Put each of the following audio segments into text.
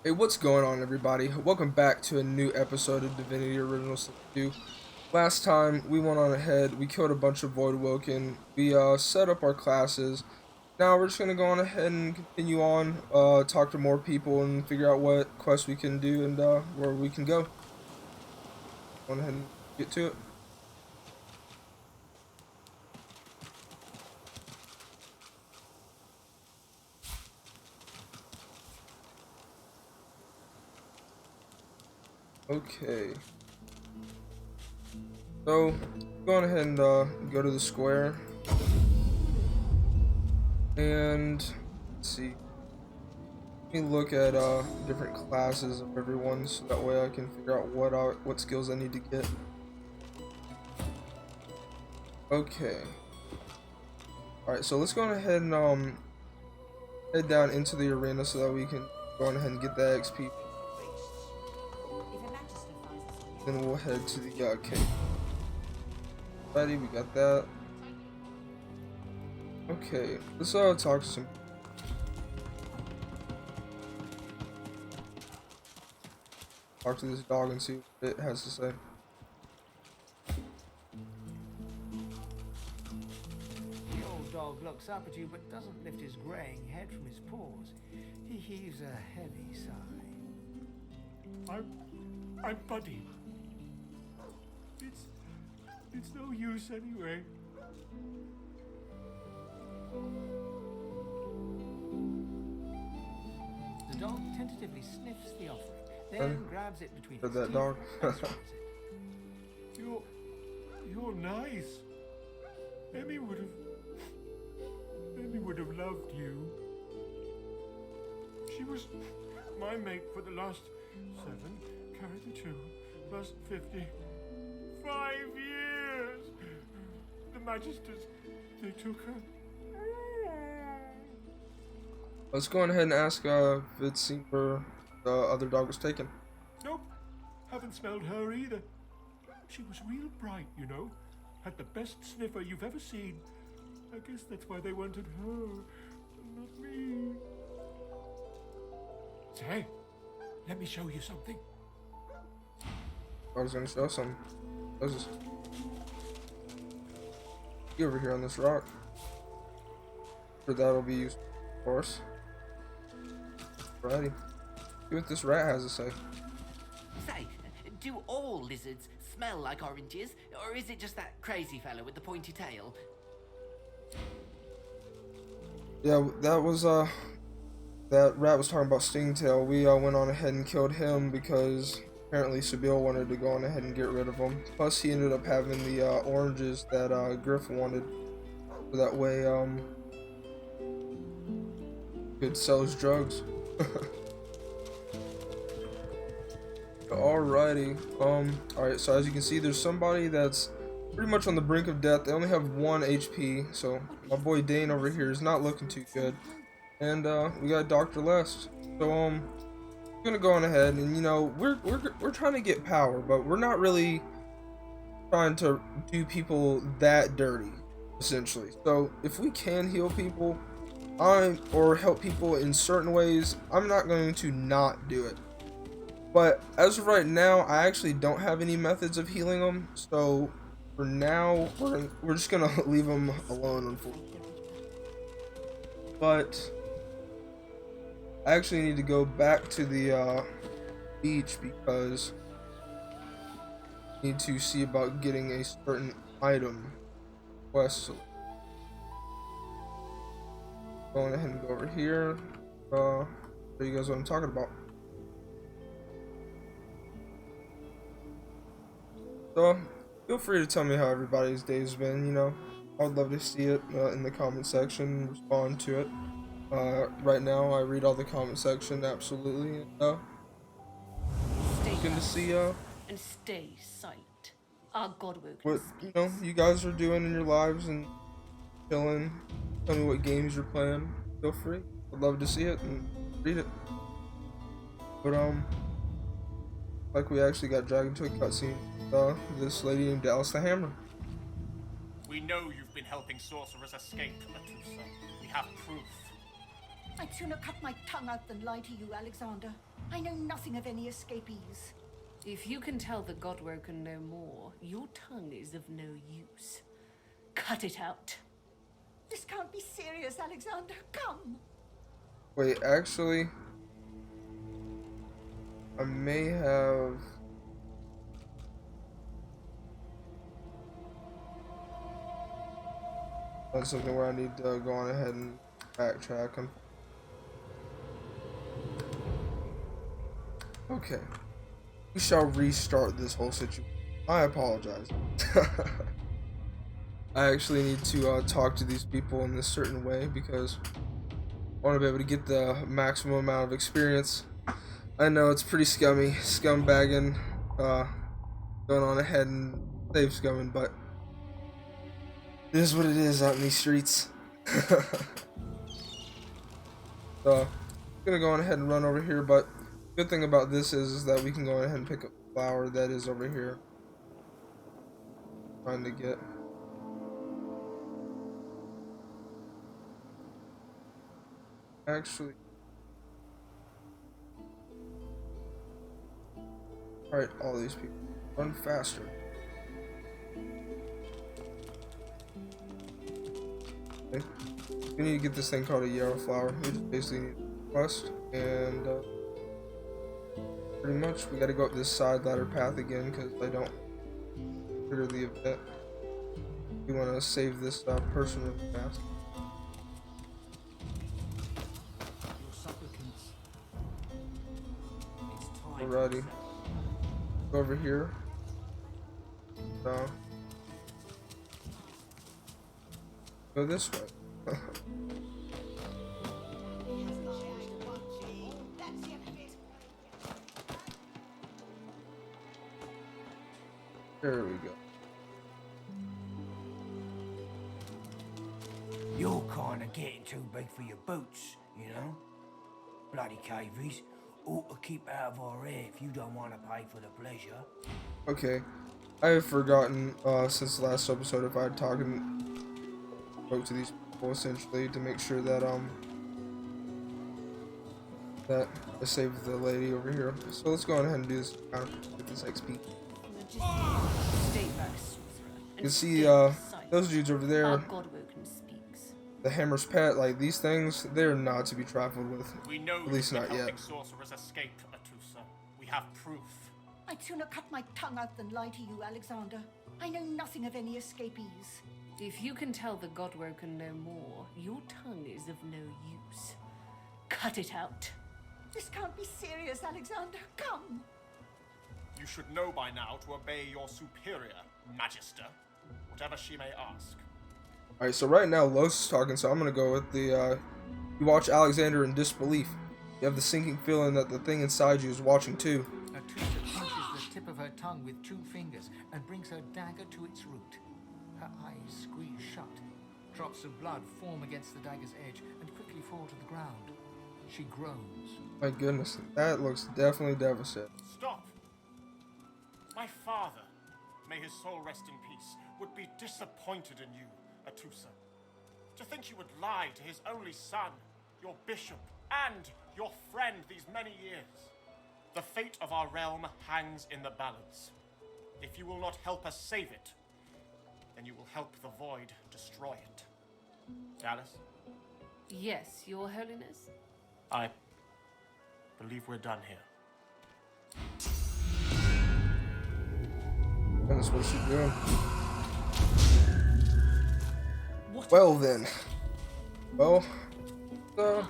Hey, what's going on, everybody? Welcome back to a new episode of Divinity Original Sin 2. Last time, we went on ahead, we killed a bunch of Void Woken, we set up our classes. Now we're just gonna go on ahead and continue on, talk to more people and figure out what quests we can do and where we can go. Go on ahead and get to it. Okay, so go on ahead and go to the square and let's see. Let me look at different classes of everyone so that way I can figure out what skills I need to get. Okay. Alright, so let's go on ahead and head down into the arena so that we can go on ahead and get that XP. Then we'll head to the cave. Alrighty, we got that. Okay, let's talk to some. Talk to this dog and see what it has to say. The old dog looks up at you but doesn't lift his greying head from his paws. He heaves a heavy sigh. I'm Buddy. It's no use anyway. The dog tentatively sniffs the offering, then grabs it between his that teeth dog. and swallows it. You're nice. Emmy would have loved you. She was my mate for the last 7, carry the 2, plus 50. 5 years! The Magisters, they took her. Let's go on ahead and ask if it seemed where the other dog was taken. Nope, haven't smelled her either. She was real bright, you know. Had the best sniffer you've ever seen. I guess that's why they wanted her, not me. Say, let me show you something. I was gonna show some. What's this? You over here on this rock. For that'll be used, of course. Alrighty. See what this rat has to say. Say, do all lizards smell like oranges, or is it just that crazy fellow with the pointy tail? Yeah, that was that rat was talking about Stingtail. We went on ahead and killed him because apparently Sabille wanted to go on ahead and get rid of him. Plus he ended up having the oranges that Griff wanted. So that way could sell his drugs. Alrighty. Alright, so as you can see, there's somebody that's pretty much on the brink of death. They only have 1 HP, so my boy Dane over here is not looking too good. And we got Dr. Lest. So we're gonna go on ahead and, you know, we're trying to get power, but we're not really trying to do people that dirty, essentially. So if we can heal people, or help people in certain ways, I'm not going to not do it. But as of right now, I actually don't have any methods of healing them. So for now, we're just gonna leave them alone, unfortunately. But I actually need to go back to the beach because I need to see about getting a certain item quest. So going ahead and go over here. Show you guys what I'm talking about. So, feel free to tell me how everybody's day's been, you know. I would love to see it in the comment section, respond to it. Right now, I read all the comment section, absolutely. And, Stay good to see and stay silent. Our Godwoken what, you know, you guys are doing in your lives and chilling. Tell me what games you're playing. Feel free. I'd love to see it and read it. But, like we actually got dragged into a cutscene. This lady named Dallas the Hammer. We know you've been helping sorcerers escape, Medusa. We have proof. I'd sooner cut my tongue out than lie to you, Alexander. I know nothing of any escapees. If you can tell the Godwoken no more, your tongue is of no use. Cut it out. This can't be serious, Alexander. Come. Wait, actually, I may have. That's something where I need to go on ahead and backtrack. Okay. We shall restart this whole situation. I apologize. I actually need to talk to these people in this certain way because I want to be able to get the maximum amount of experience. I know it's pretty scummy, scumbagging, going on ahead and save scumming, but it is what it is out in these streets. So, I'm gonna go on ahead and run over here, but good thing about this is that we can go ahead and pick up the flower that is over here. Trying to get. Actually. Alright, all these people. Run faster. Okay. We need to get this thing called a yarrow flower. We just basically need a quest, and pretty much we gotta go up this side ladder path again because I don't trigger the event. We want to save this person really fast. Alrighty. Go over here. Go this way. There we go. You're kind of getting too big for your boots, you know? Bloody cavies. Ought to keep out of our hair if you don't want to pay for the pleasure. Okay. I have forgotten since the last episode if I had spoke to these people essentially to make sure that that I saved the lady over here. So let's go on ahead and do this. Get this XP. Stay back, sorcerer. You can see silent. those dudes over Our there. Godwoken speaks. The hammer's pet, like these things, they're not to be trifled with. We know At least you've not been yet. helping sorcerers escape, Atusa. We have proof. I'd sooner cut my tongue out than lie to you, Alexander. I know nothing of any escapees. If you can tell the Godwoken no more, your tongue is of no use. Cut it out. This can't be serious, Alexander. Come. You should know by now to obey your superior, Magister, whatever she may ask. Alright, so right now Los is talking, so I'm gonna go with the you watch Alexander in disbelief. You have the sinking feeling that the thing inside you is watching too. Atusa pinches the tip of her tongue with 2 fingers and brings her dagger to its root. Her eyes squeeze shut. Drops of blood form against the dagger's edge and quickly fall to the ground. She groans. My goodness, that looks definitely devastating. Stop! My father, may his soul rest in peace, would be disappointed in you, Atusa. To think you would lie to his only son, your bishop, and your friend these many years. The fate of our realm hangs in the balance. If you will not help us save it, then you will help the void destroy it. Alice? Yes, Your Holiness? I believe we're done here. That's what she's doing. What Well then. Well, will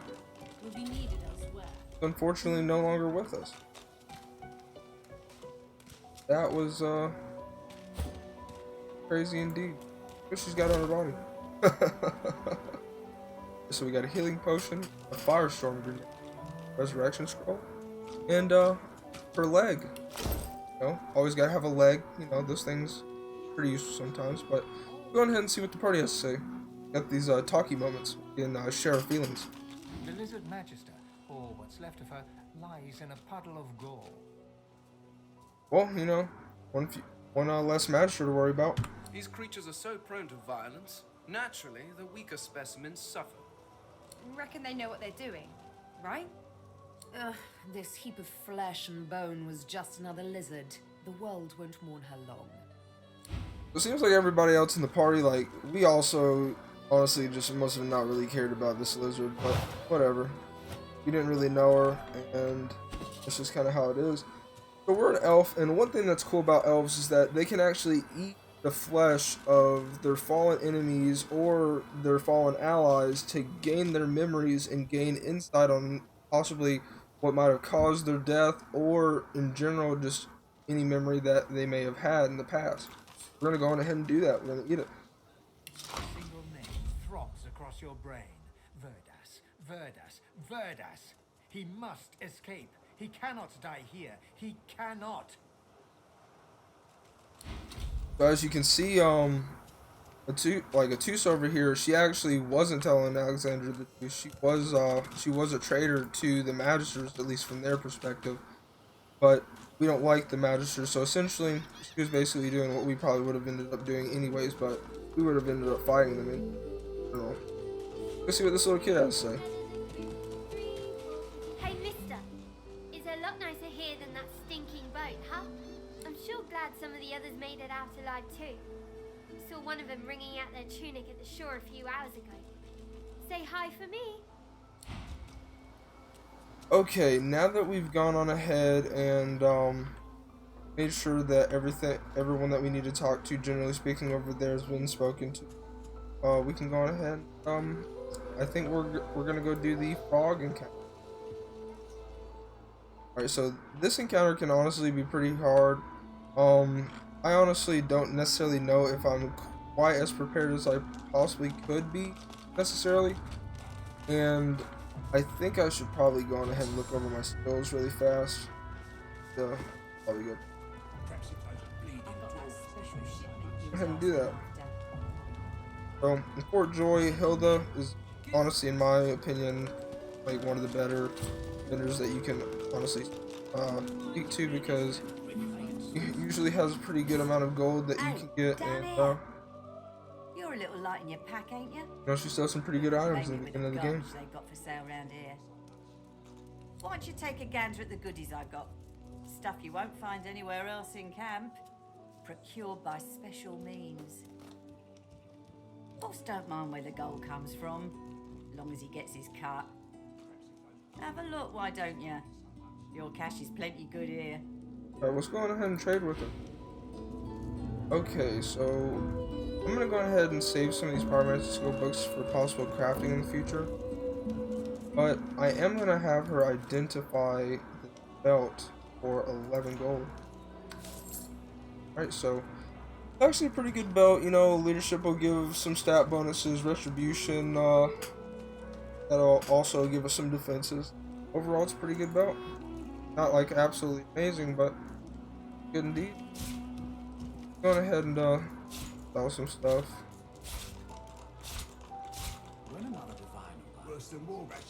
be needed elsewhere. unfortunately no longer with us. That was crazy indeed. What she's got on her body. So we got a healing potion, a firestorm grenade, resurrection scroll, and her leg. You know, always gotta have a leg. You know, those things pretty useful sometimes. But go on ahead and see what the party has to say. Got these talkie moments and share our feelings. The lizard magister, or what's left of her, lies in a puddle of gall. Well, you know, one less magister to worry about. These creatures are so prone to violence. Naturally, the weaker specimens suffer. reckon they know what they're doing, right? Ugh, this heap of flesh and bone was just another lizard. The world won't mourn her long. It seems like everybody else in the party, like, we also honestly just must have not really cared about this lizard, but whatever. We didn't really know her, and it's just kind of how it is. So we're an elf, and one thing that's cool about elves is that they can actually eat the flesh of their fallen enemies or their fallen allies to gain their memories and gain insight on possibly what might have caused their death, or in general just any memory that they may have had in the past. We're gonna go on ahead and do that. We're gonna eat it. A single name throbs across your brain. Verdas, Verdas, Verdas. He must escape. He cannot die here. He cannot. So as you can see, Atusa over here, she actually wasn't telling Alexandra the truth. She was a traitor to the Magisters, at least from their perspective. But we don't like the Magisters, so essentially she was basically doing what we probably would have ended up doing anyways, but we would have ended up fighting them in general. Let's see what this little kid has to say. Hey, mister. It's a lot nicer here than that stinking boat, huh? I'm sure glad some of the others made it out alive too. Saw one of them wringing out their tunic at the shore a few hours ago. Say hi for me. Okay, now that we've gone on ahead and made sure that everyone that we need to talk to, generally speaking, over there has been spoken to, we can go on ahead. I think we're gonna go do the frog encounter. Alright, so this encounter can honestly be pretty hard. I honestly don't necessarily know if I'm quite as prepared as I possibly could be, necessarily. And I think I should probably go on ahead and look over my skills really fast. Probably good. Go ahead and do that. So, in Fort Joy, Hilda is honestly, in my opinion, like one of the better vendors that you can honestly speak to, because he usually has a pretty good amount of gold that you can get, and You're a little light in your pack, ain't you? you know, she sells some pretty good items in the beginning of the game. They got for sale round here. Why don't you take a gander at the goodies I got? Stuff you won't find anywhere else in camp. Procured by special means. Boss don't mind where the gold comes from, long as he gets his cut. Have a look, why don't you? Your cash is plenty good here. Alright, let's go on ahead and trade with him. Okay, so I'm gonna go ahead and save some of these Pyromancer skill books for possible crafting in the future. But I am gonna have her identify the belt for 11 gold. Alright, so actually a pretty good belt. You know, leadership will give some stat bonuses, retribution, that'll also give us some defenses. Overall, it's a pretty good belt. Not like absolutely amazing, but good indeed. Going ahead and sell some stuff.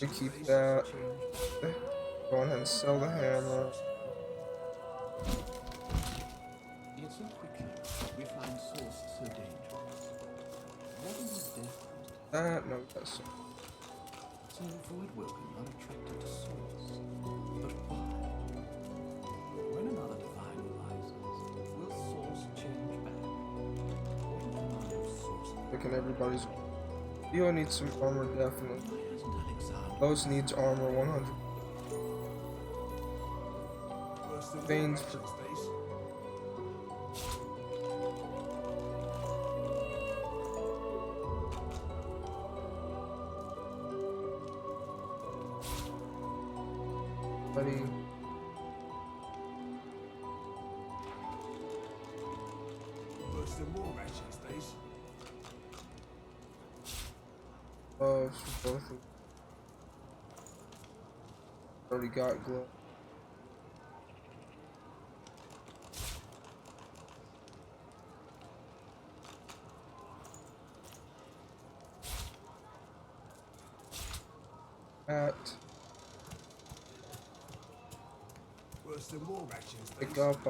We keep that. Go ahead and sell the hammer. Yet so quickly we find source so dangerous. What is death? No, that's To avoid Woken, unattracted to source. But why? When another divine arises, will source change back? Or will source? looking everybody's. Theo needs some armor, definitely. Why hasn't Alexander? Lois needs armor 100. Veins. Buddy. Worse than war match these days. Oh, for both of them. Already got glow. At Worse than war match these pick days. up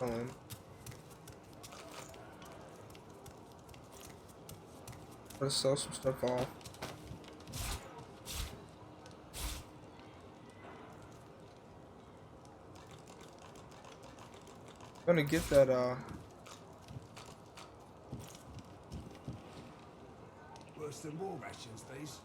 Helen. Let's sell some stuff off. gonna get that Worse than war rations, these.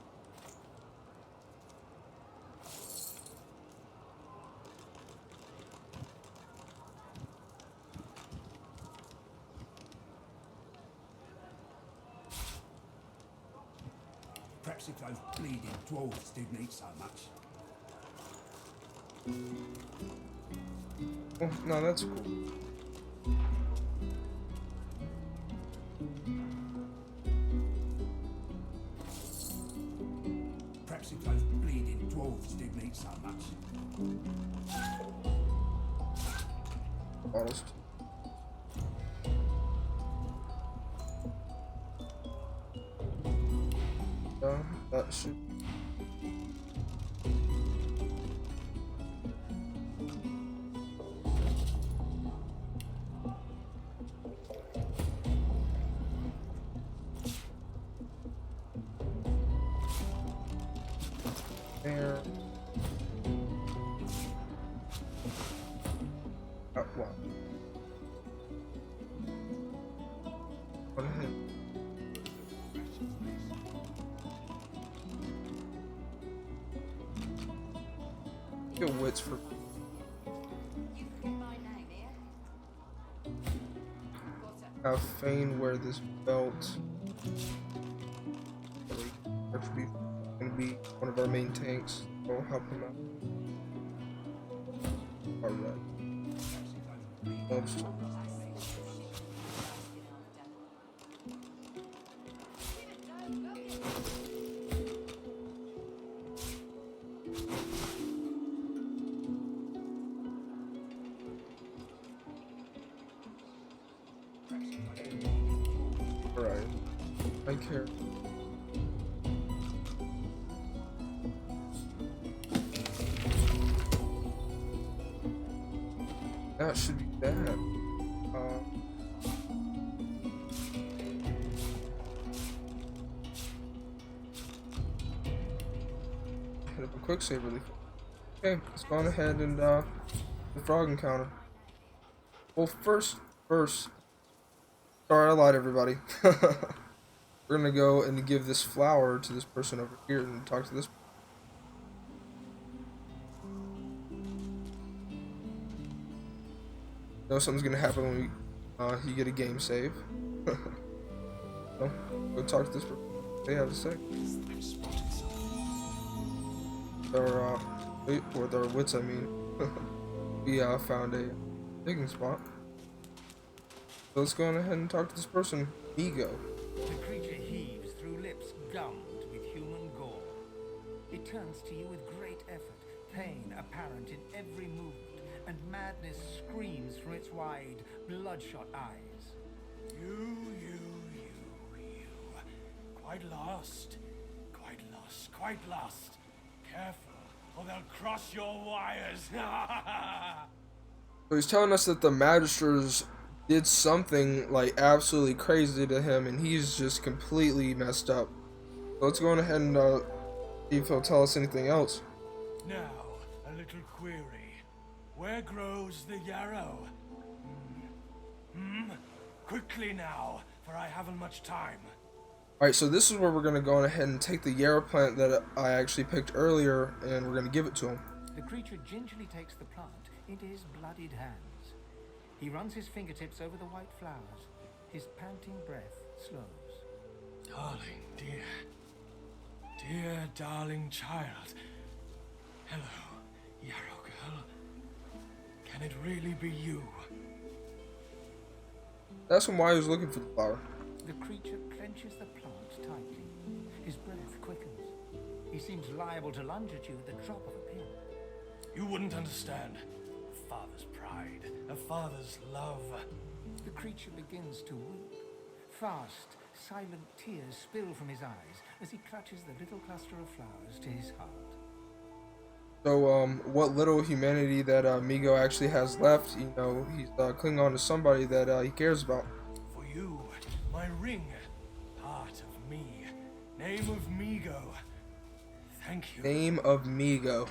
Perhaps if those bleeding dwarves didn't eat so much. oh, no, that's cool. Perhaps if those bleeding dwarves didn't eat so much. Bottles. That should. There. What? One hit. Your wits for. You forget my name here? Have Fane wear this belt. Actually, gonna be one of our main tanks. We'll help him out. Alright. Alright. I care. That should be bad. Hit up a quick save really quick. Okay, let's go on ahead and the frog encounter. Well, first, sorry, I lied, everybody. We're gonna go and give this flower to this person over here and talk to this. Know something's gonna happen when we you get a game save. So, go talk to this person. They have to say. With our wits, I mean. We found a digging spot. So let's go on ahead and talk to this person, Migo. The creature heaves through lips gummed with human gore. It turns to you with great effort, pain apparent in every movement, and madness screams from its wide, bloodshot eyes. You. Quite lost. Careful, or they'll cross your wires. So he's telling us that the magisters did something like absolutely crazy to him, and he's just completely messed up. So let's go on ahead and see if he'll tell us anything else. Now, a little query. Where grows the yarrow? Quickly now, for I haven't much time. Alright, so this is where we're going to go on ahead and take the yarrow plant that I actually picked earlier, and we're going to give it to him. The creature gingerly takes the plant into his bloodied hands. He runs his fingertips over the white flowers. His panting breath slows. Darling, dear darling child. Hello, yarrow girl. Can it really be you? That's why he was looking for the flower. The creature clenches the plant tightly. His breath quickens. He seems liable to lunge at you at the drop of a pin. You wouldn't understand. A father's pride, a father's love. The creature begins to weep. Fast, silent tears spill from his eyes as he clutches the little cluster of flowers to his heart. So, what little humanity that Migo actually has left, you know, he's clinging on to somebody that he cares about. For you, my ring, part of me, name of Migo. Thank you. Name of Migo.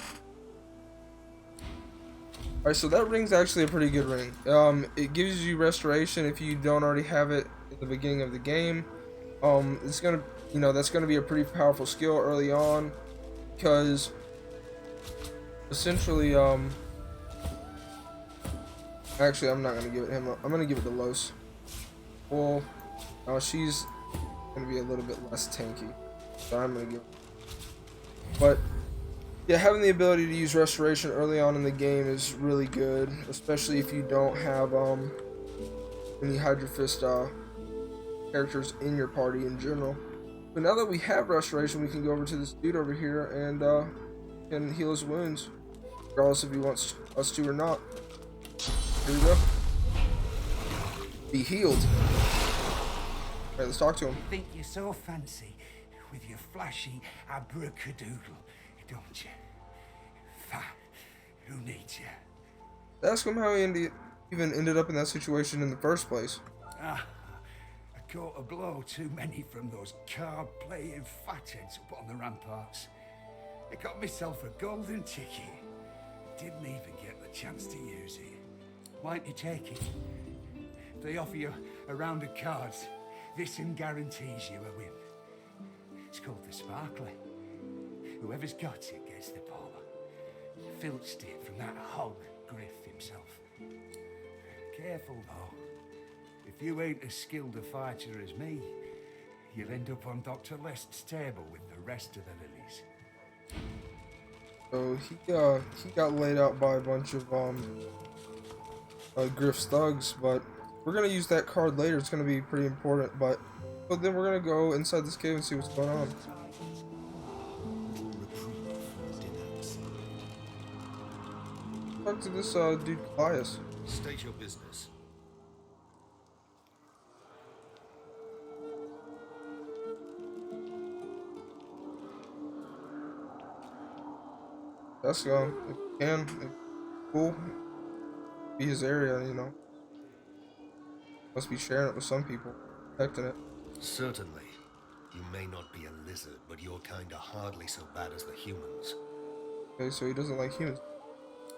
Alright, so that ring's actually a pretty good ring. It gives you restoration if you don't already have it at the beginning of the game. It's gonna, that's gonna be a pretty powerful skill early on, because essentially, actually, I'm not gonna give it him. I'm gonna give it to Los. Well, she's gonna be a little bit less tanky, so I'm gonna give. But yeah, having the ability to use restoration early on in the game is really good, especially if you don't have any Hydra Fist characters in your party in general. But now that we have restoration, we can go over to this dude over here and can heal his wounds, regardless if he wants us to or not. Here we go. Be healed. Alright, let's talk to him. Think you're so fancy with your flashy abracadabra, don't you? Who needs you? Ask him how he even ended up in that situation in the first place. I caught a blow too many from those card-playing fatheads up on the ramparts. I got myself a golden ticket. Didn't even get the chance to use it. Why don't you take it? If they offer you a round of cards, this one guarantees you a win. It's called the Sparkler. Whoever's got it gets the power. Filched it from that hog Griff himself. Careful though. If you ain't as skilled a fighter as me, you'll end up on Dr. Lest's table with the rest of the lilies. So he got laid out by a bunch of Griff's thugs, but we're gonna use that card later. It's gonna be pretty important. But then we're gonna go inside this cave and see what's going on. Talk to this dude Elias. State your business. That's cool. Be his area, Must be sharing it with some people, protecting it. Certainly. You may not be a lizard, but you're kinda hardly so bad as the humans. Okay, so he doesn't like humans.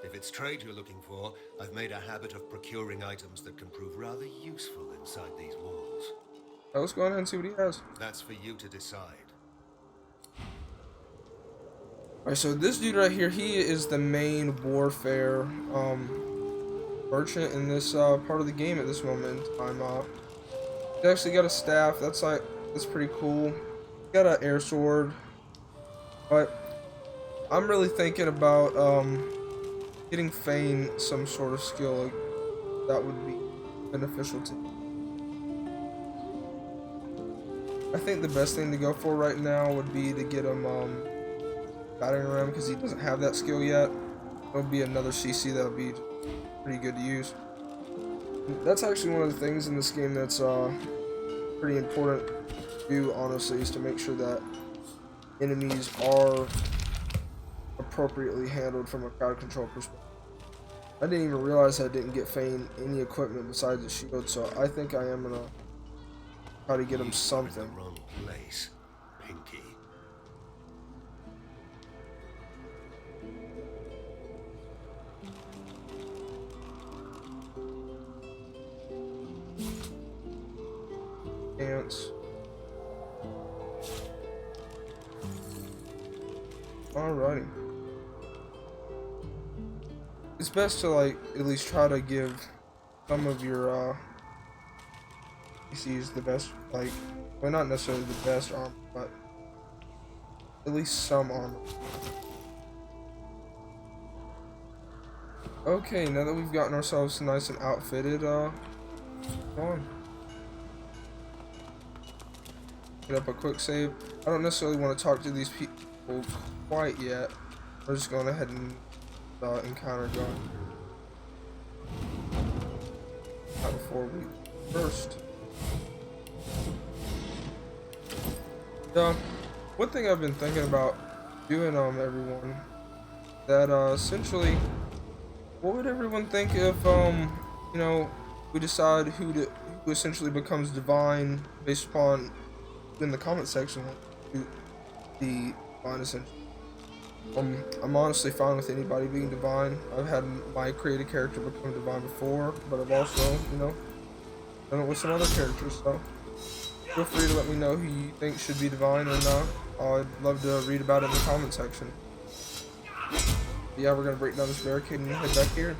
If it's trade you're looking for, I've made a habit of procuring items that can prove rather useful inside these walls. Let's go ahead and see what he has. That's for you to decide. Alright, so this dude right here, he is the main warfare merchant in this part of the game at this moment in time. He's actually got a staff. That's pretty cool. He's got an air sword, but I'm really thinking about getting Fane some sort of skill that would be beneficial to me. I think the best thing to go for right now would be to get him battering ram, because he doesn't have that skill yet. It'll be another CC that would be pretty good to use. That's actually one of the things in this game that's pretty important to do, honestly, is to make sure that enemies are appropriately handled from a crowd control perspective. I didn't even realize I didn't get Fane any equipment besides the shield, so I think I am gonna try to get him something. In the wrong place, Pinky. Ants. Alrighty. It's best to at least try to give some of your PCs the best, well, not necessarily the best armor, but at least some armor. Okay, now that we've gotten ourselves nice and outfitted, go on. Get up a quick save. I don't necessarily want to talk to these people quite yet. We're just going ahead and encounter going. Not before we first. One thing I've been thinking about doing, everyone, that essentially, what would everyone think if we decide who essentially becomes divine based upon in the comment section, the divine essentially. I'm honestly fine with anybody being divine. I've had my created character become divine before, but I've also, you know, done it with some other characters, so feel free to let me know who you think should be divine, and I'd love to read about it in the comment section. But yeah, we're gonna break down this barricade and head back here.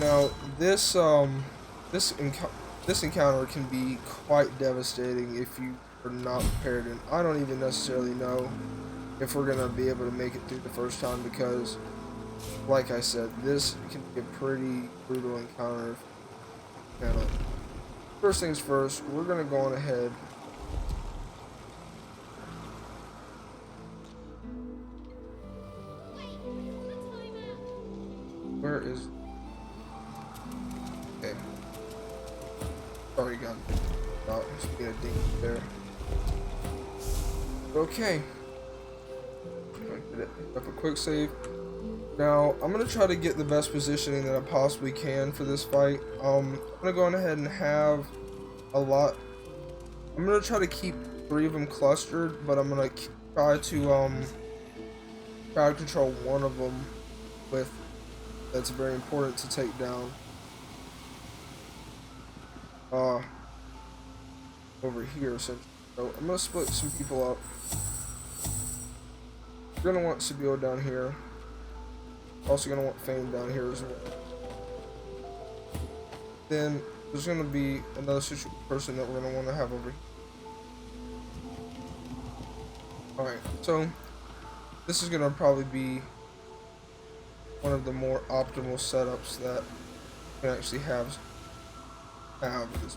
Now, this encounter can be quite devastating if you are not prepared, and I don't even necessarily know if we're gonna be able to make it through the first time, because like I said, this can be a pretty brutal encounter. First things first, we're gonna go on ahead. Where is? Okay. Sorry, God. Not just being a dink there. Okay. Up a quick save. Now, I'm going to try to get the best positioning that I possibly can for this fight. I'm going to go on ahead and have a lot. I'm going to try to keep 3 of them clustered, but I'm going to try to control one of them with that's very important to take down. Over here, so I'm going to split some people up. We're going to want Sabio down here. Also going to want Fame down here as well. Then there's going to be another person that we're going to want to have over here. Alright, so this is going to probably be one of the more optimal setups that we can actually have this.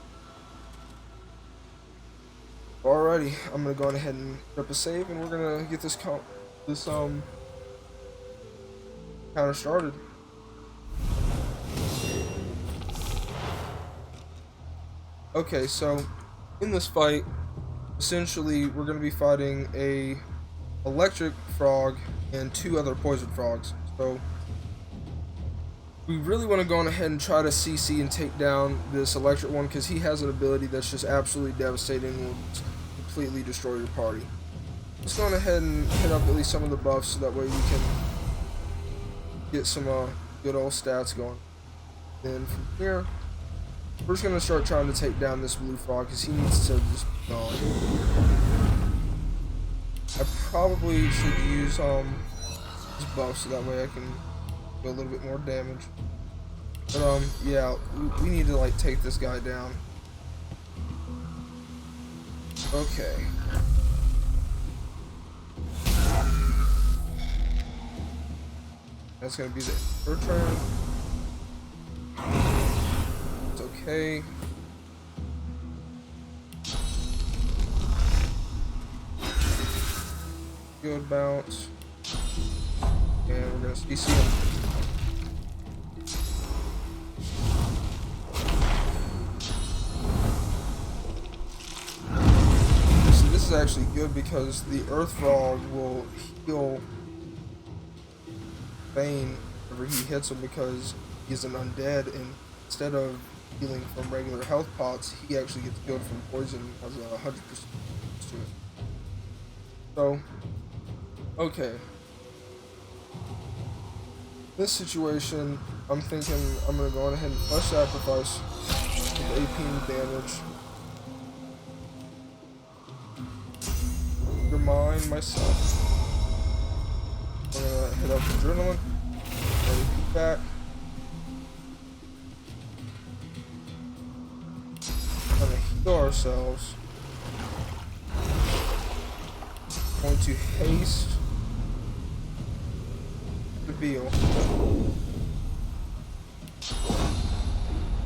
Alrighty, I'm going to go ahead and rip a save, and we're going to get this counter started. Okay, so in this fight, essentially we're going to be fighting a electric frog and 2 other poison frogs. So we really want to go on ahead and try to CC and take down this electric one, because he has an ability that's just absolutely devastating and will completely destroy your party. Let's go on ahead and hit up at least some of the buffs so that way we can get some good old stats going. Then from here, we're just going to start trying to take down this blue frog, because he needs to just be gone. I probably should use his buff so that way I can do a little bit more damage. But yeah, we need to like take this guy down. Okay. That's gonna be her turn. It's okay. Good bounce. And we're gonna CC him. So this is actually good, because the Earth Frog will heal Bane whenever he hits him, because he's an undead, and instead of healing from regular health pots, he actually gets healed from poison and has a 100% to it. So, okay. This situation, I'm thinking I'm gonna go on ahead and flesh sacrifice with 18 damage. Remind myself. We're gonna hit up Adrenaline. Ready back. We're gonna heal ourselves. Going to haste the Beal.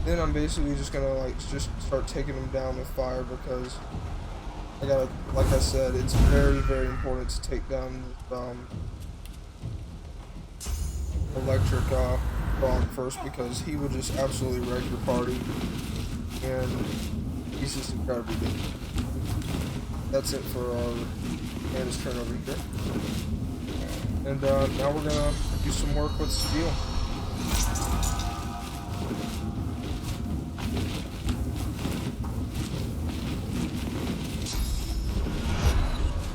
Then I'm basically just gonna like just start taking them down with fire, because I gotta, like I said, it's very, very important to take down this electric frog first, because he will just absolutely wreck your party, and he's just incredibly good. That's it for our Anna's turn over here. And now we're gonna do some work with steel.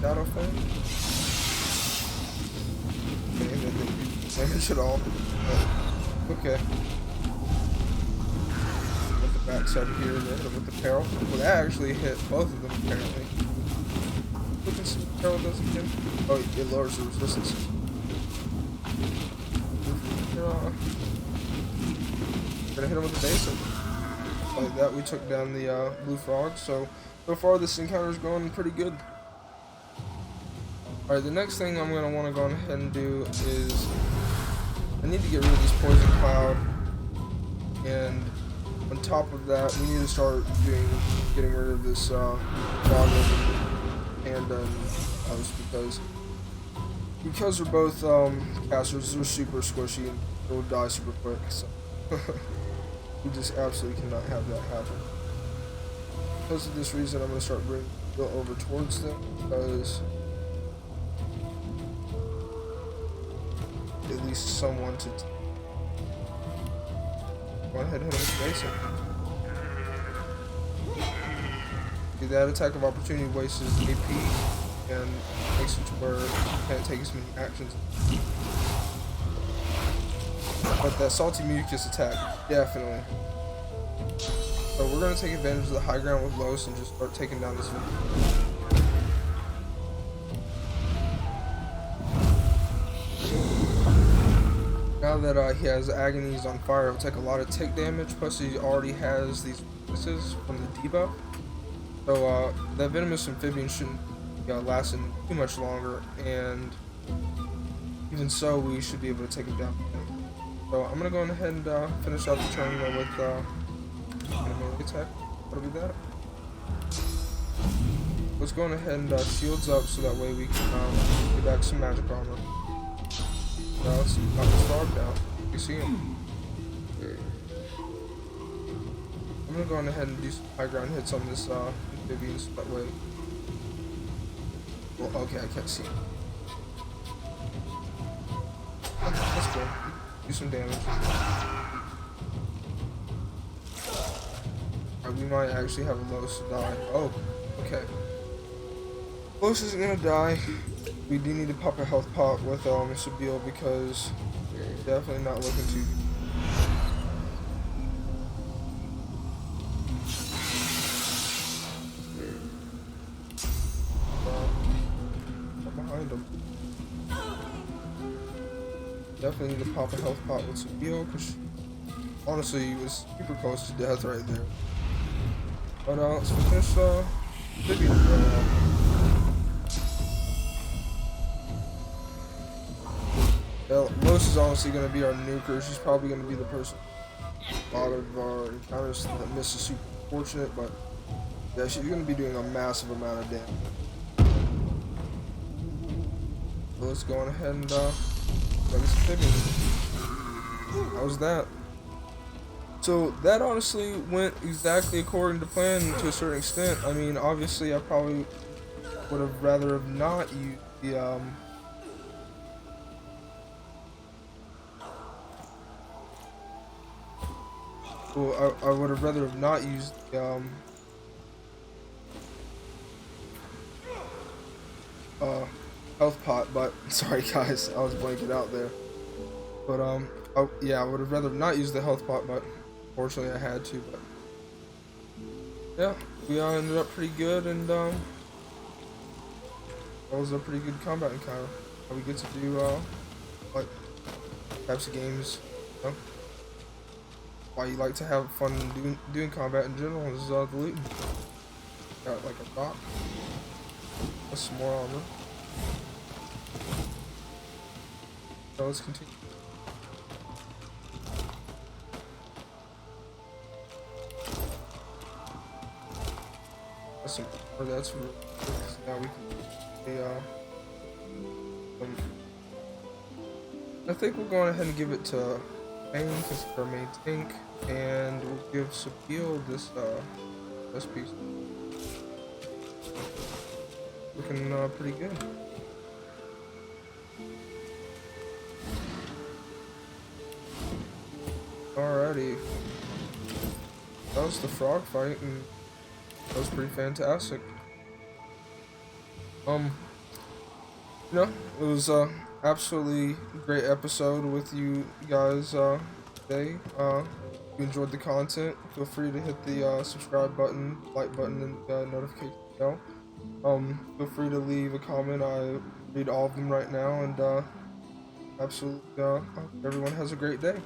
shadow flame. Okay, that didn't do damage at all. But, okay. With the backside here, and then hit him with the peril. Well, that actually hit both of them apparently. Look and see what peril does again. Oh, it lowers the resistance. Gonna hit him with the basic. Like that, we took down the blue frog. So far this encounter is going pretty good. Alright, the next thing I'm gonna want to go ahead and do is I need to get rid of this poison cloud, and on top of that, we need to start getting rid of this frog and others because we're both casters. They're super squishy and they'll die super quick. So. We just absolutely cannot have that happen. Because of this reason, I'm going to start bringing Bill over towards them, because at least someone to go ahead and hit him with basic. See, that attack of opportunity wastes his AP and makes it to where he can't take as many actions. But that salty mucus attack, definitely. So we're gonna take advantage of the high ground with Los and just start taking down this one. Now that he has agonies on fire, it'll take a lot of tick damage. Plus, he already has these weaknesses from the debuff. So that venomous amphibian shouldn't last too much longer, and even so, we should be able to take him down. So I'm gonna go ahead and finish out the turn with a melee attack. That'll be that. Let's go ahead and shields up so that way we can get back some magic armor. Now let's knock this frog down. You see him? I'm gonna go ahead and do some high ground hits on this amphibian so that way. Well, okay, I can't see him. Let's go. Do some damage. We might actually have a Los die. Oh, okay. Los isn't gonna die. We do need to pop a health pot with Sabile because we're definitely not looking too good. Behind him. Definitely need to pop a health pot with Sabile because honestly he was super close to death right there. But let's finish Vivian. Los is honestly going to be our nuker. She's probably going to be the person. A lot of our encounters that miss is super fortunate, but yeah, she's going to be doing a massive amount of damage. So let's go on ahead and grab this Vivian. How was that? So that honestly went exactly according to plan to a certain extent. I mean, obviously I probably would have rather have not used the well, I would have rather have not used the health pot, but sorry guys, I was blanking out there. But yeah, I would have rather not used the health pot, but fortunately I had to. But yeah, we all ended up pretty good, and that was a pretty good combat encounter. We get to do like types of games, you know? Why you like to have fun doing combat in general is the looting. Got like a rock, some more armor. So let's continue. That's some, or that's for now we can. I think we're going ahead and give it to Bane because it's our main tank, and we'll give Sabile this piece. Looking pretty good. Alrighty, that was the frog fight, and that was pretty fantastic. you know, it was absolutely great episode with you guys today. If you enjoyed the content, feel free to hit the subscribe button, like button, and notification bell. Feel free to leave a comment. I read all of them right now, and absolutely, I hope everyone has a great day.